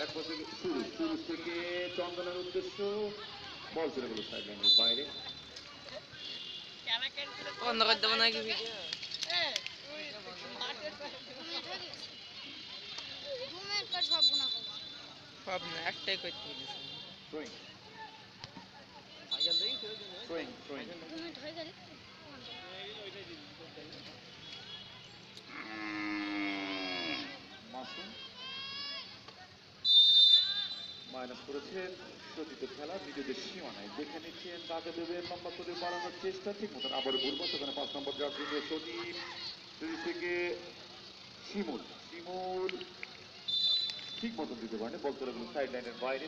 একবার থেকে শুরু থেকে চন্দনের উদ্দেশ্য বল চলে গেল সাইড লাইনের বাইরে। বন্ধ করে দেবো নাকি ভিডিও? সব না, একটাই করতে বলেছি। Throwing throwing throwing Masum minus করেছেন। সতীত খেলা নিজেদের সীমানায় দেখে নিচ্ছেন, তাকে দেবেন লম্বা করে বাড়ানোর চেষ্টা, ঠিক মতন আবার বলবো সেখানে 5 নম্বর জার্সি নিয়ে সতীপ থেকে শিমুল শিমুল ঠিক মতন দিতে পারেন, বল চলে গেল সাইড লাইনের বাইরে।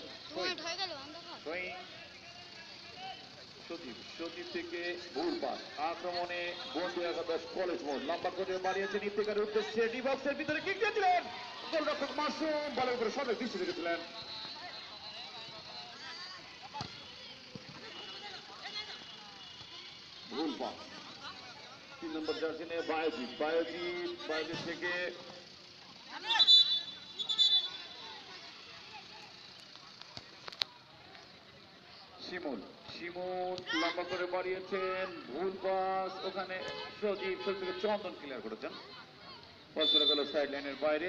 সজীব সজীব থেকে ভুল পাস, আক্রমণে বন্ধু একাদশ কলেজ মোড় লম্বা করে বাড়িয়েছেন ইফতেখারের উদ্দেশ্যে, ডিবক্সের ভিতরে কিক দিয়েছিলেন গোলরক্ষক মাসুম, বলের উপরে সঠিক দৃষ্টি রেখেছিলেন। ভুল পাস 3 নম্বর জার্সি নিয়ে বায়োজিৎ বায়োজিৎ বায়োজিৎ থেকে শিমুল শিমুল লম্বা করে বাড়িয়েছেন, ভুল পাস, ওখানে সজীব থেকে চন্দন ক্লিয়ার করেছেন, বল চলে গেল সাইড লাইনের বাইরে।